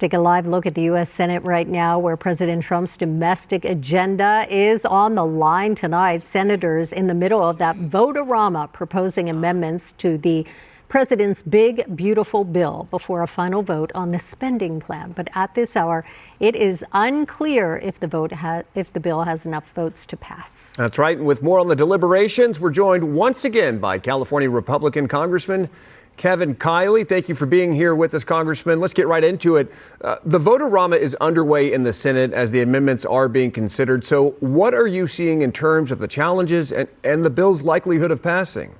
Take a live look at the U.S. Senate right now, where President Trump's domestic agenda is on the line tonight. Senators in the middle of that vote-a-rama proposing amendments to the president's big, beautiful bill before a final vote on the spending plan. But at this hour, it is unclear if the bill has enough votes to pass. That's right. And with more on the deliberations, we're joined once again by California Republican Congressman Kevin Kiley. Thank you for being here with us, Congressman. Let's get right into it. The vote-a-rama is underway in the Senate as the amendments are being considered. So what are you seeing in terms of the challenges and the bill's likelihood of passing?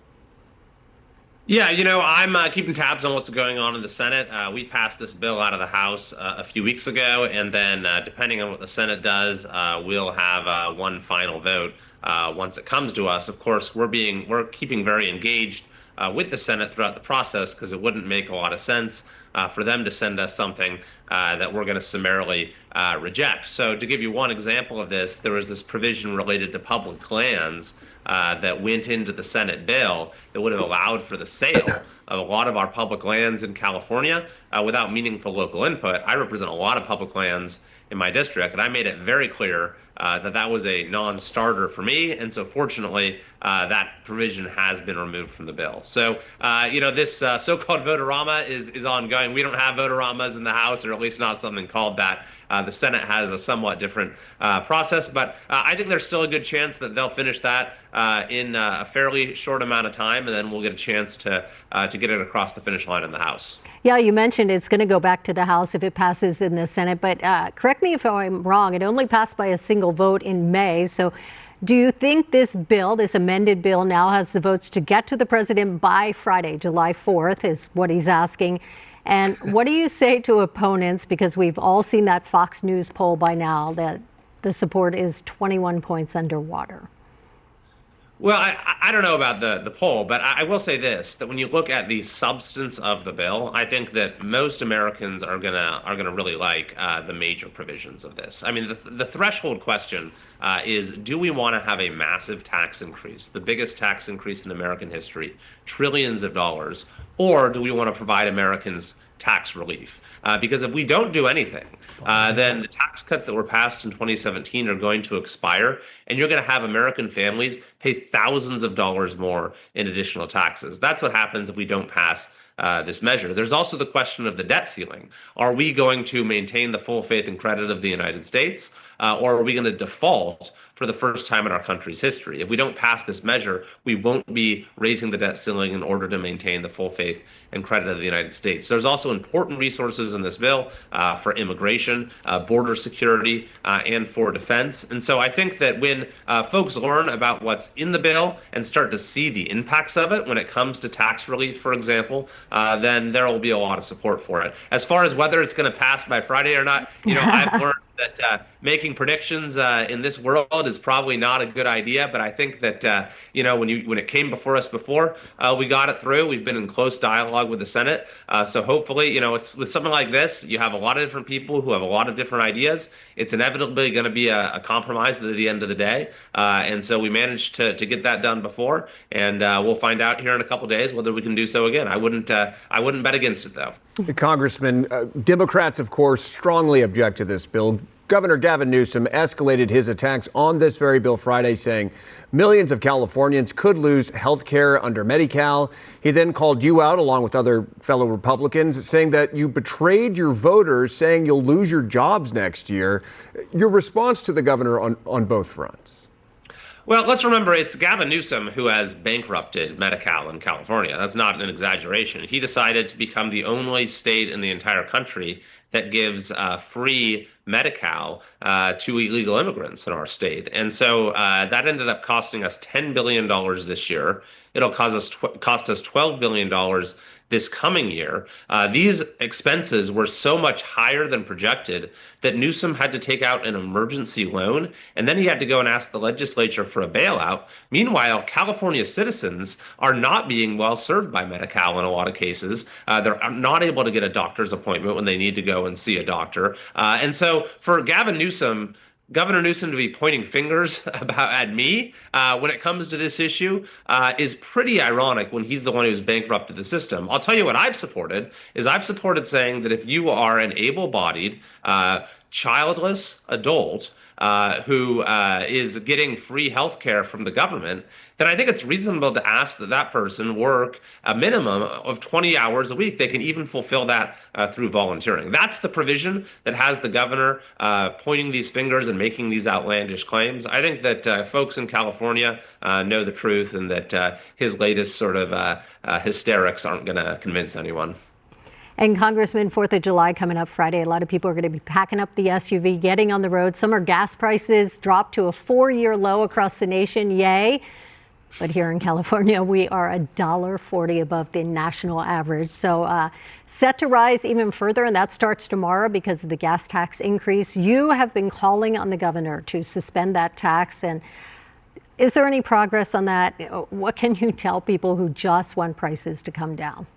Yeah, I'm keeping tabs on what's going on in the Senate. We passed this bill out of the House a few weeks ago, and then depending on what the Senate does, we'll have one final vote once it comes to us. Of course, we're keeping very engaged with the Senate throughout the process, because it wouldn't make a lot of sense for them to send us something that we're going to summarily reject. So to give you one example of this, there was this provision related to public lands that went into the Senate bill that would have allowed for the sale of a lot of our public lands in California without meaningful local input. I represent a lot of public lands in my district, and I made it very clear that was a non-starter for me. And so fortunately, that provision has been removed from the bill. So, this so-called vote-a-rama is ongoing. We don't have vote-a-ramas in the House, or at least not something called that. The Senate has a somewhat different process, but I think there's still a good chance that they'll finish that in a fairly short amount of time, and then we'll get a chance to get it across the finish line in the House. Yeah, you mentioned it's going to go back to the House if it passes in the Senate, but correct me if I'm wrong, it only passed by a single vote in May. So do you think this bill, this amended bill, now has the votes to get to the president by Friday, July 4th, is what he's asking? And what do you say to opponents? Because we've all seen that Fox News poll by now that the support is 21 points underwater. Well, I don't know about the poll, but I will say this, that when you look at the substance of the bill, I think that most Americans are gonna really like the major provisions of this. I mean, the threshold question is, do we want to have a massive tax increase, the biggest tax increase in American history, trillions of dollars, or do we want to provide Americans tax relief? Because if we don't do anything, then the tax cuts that were passed in 2017 are going to expire, and you're going to have American families pay thousands of dollars more in additional taxes. That's what happens if we don't pass this measure. There's also the question of the debt ceiling. Are we going to maintain the full faith and credit of the United States, or are we going to default for the first time in our country's history? If we don't pass this measure, we won't be raising the debt ceiling in order to maintain the full faith and credit of the United States. There's also important resources in this bill for immigration, border security, and for defense. And so I think that when folks learn about what's in the bill and start to see the impacts of it when it comes to tax relief, for example, then there will be a lot of support for it. As far as whether it's going to pass by Friday or not, I've learned that making predictions in this world is probably not a good idea. But I think that when it came before us before, we got it through. We've been in close dialogue with the Senate, so hopefully, it's with something like this, you have a lot of different people who have a lot of different ideas. It's inevitably going to be a compromise at the end of the day, and so we managed to get that done before, and we'll find out here in a couple days whether we can do so again. I wouldn't bet against it, though. Congressman, Democrats, of course, strongly object to this bill. Governor Gavin Newsom escalated his attacks on this very bill Friday, saying millions of Californians could lose health care under Medi-Cal. He then called you out, along with other fellow Republicans, saying that you betrayed your voters, saying you'll lose your jobs next year. Your response to the governor on both fronts? Well, let's remember, it's Gavin Newsom who has bankrupted Medi-Cal in California. That's not an exaggeration. He decided to become the only state in the entire country that gives free Medi-Cal to illegal immigrants in our state. And so that ended up costing us $10 billion this year. It'll cost us $12 billion this coming year. These expenses were so much higher than projected that Newsom had to take out an emergency loan, and then he had to go and ask the legislature for a bailout. Meanwhile, California citizens are not being well served by Medi-Cal in a lot of cases. They're not able to get a doctor's appointment when they need to go and see a doctor. And so for Gavin Newsom Governor Newsom to be pointing fingers at me when it comes to this issue is pretty ironic when he's the one who's bankrupted the system. I'll tell you what I've supported is I've supported saying that if you are an able-bodied, childless adult who is getting free health care from the government, then I think it's reasonable to ask that that person work a minimum of 20 hours a week. They can even fulfill that through volunteering. That's the provision that has the governor pointing these fingers and making these outlandish claims. I think that folks in California know the truth, and that his latest sort of hysterics aren't going to convince anyone. And Congressman, 4th of July coming up Friday. A lot of people are going to be packing up the SUV, getting on the road. Summer gas prices dropped to a 4-year low across the nation. Yay. But here in California, we are $1.40 above the national average. So set to rise even further, and that starts tomorrow because of the gas tax increase. You have been calling on the governor to suspend that tax. And is there any progress on that? What can you tell people who just want prices to come down?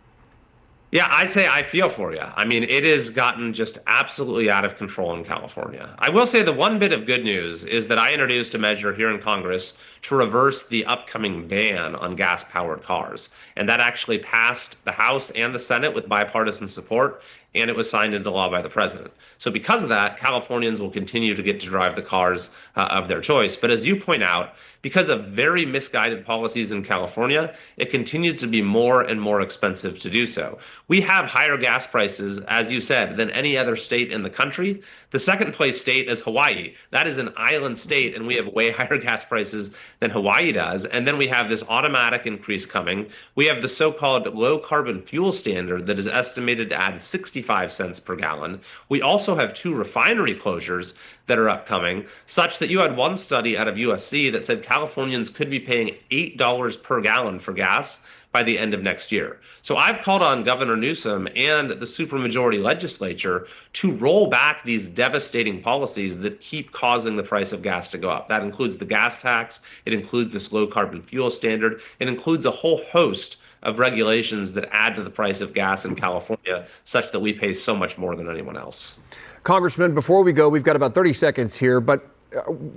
Yeah, I'd say I feel for you. I mean, it has gotten just absolutely out of control in California. I will say the one bit of good news is that I introduced a measure here in Congress to reverse the upcoming ban on gas-powered cars. And that actually passed the House and the Senate with bipartisan support, and it was signed into law by the president. So because of that, Californians will continue to get to drive the cars of their choice. But as you point out, because of very misguided policies in California, it continues to be more and more expensive to do so. We have higher gas prices, as you said, than any other state in the country. The second place state is Hawaii. That is an island state, and we have way higher gas prices than Hawaii does. And then we have this automatic increase coming. We have the so-called low carbon fuel standard that is estimated to add 65 cents per gallon. We also have 2 refinery closures that are upcoming, such that you had one study out of USC that said Californians could be paying $8 per gallon for gas by the end of next year. So I've called on Governor Newsom and the supermajority legislature to roll back these devastating policies that keep causing the price of gas to go up. That includes the gas tax, it includes this low carbon fuel standard, it includes a whole host of regulations that add to the price of gas in California, such that we pay so much more than anyone else. Congressman, before we go, we've got about 30 seconds here, but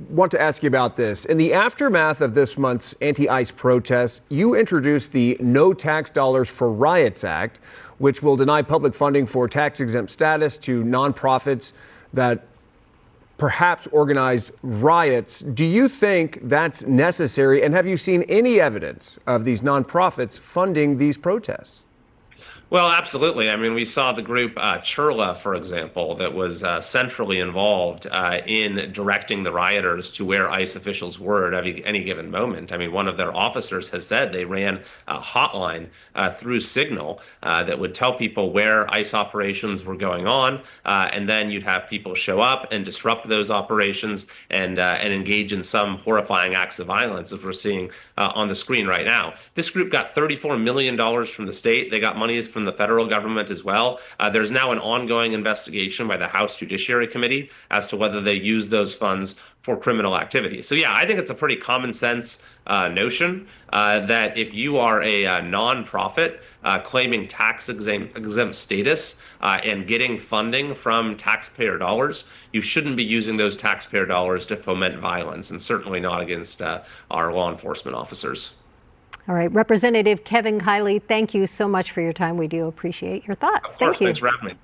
want to ask you about this. In the aftermath of this month's anti-ICE protests, you introduced the No Tax Dollars for Riots Act, which will deny public funding for tax-exempt status to nonprofits that perhaps organize riots. Do you think that's necessary? And have you seen any evidence of these nonprofits funding these protests? Well, absolutely. I mean, we saw the group Churla, for example, that was centrally involved in directing the rioters to where ICE officials were at any given moment. I mean, one of their officers has said they ran a hotline through Signal that would tell people where ICE operations were going on, and then you'd have people show up and disrupt those operations and engage in some horrifying acts of violence, as we're seeing on the screen right now. This group got $34 million from the state. They got monies from the federal government as well. There's now an ongoing investigation by the House Judiciary Committee as to whether they use those funds for criminal activity. So yeah, I think it's a pretty common sense notion that if you are a nonprofit claiming tax exempt status and getting funding from taxpayer dollars, you shouldn't be using those taxpayer dollars to foment violence, and certainly not against our law enforcement officers. All right, Representative Kevin Kiley, thank you so much for your time. We do appreciate your thoughts. Of course, thank you. Thanks for having me.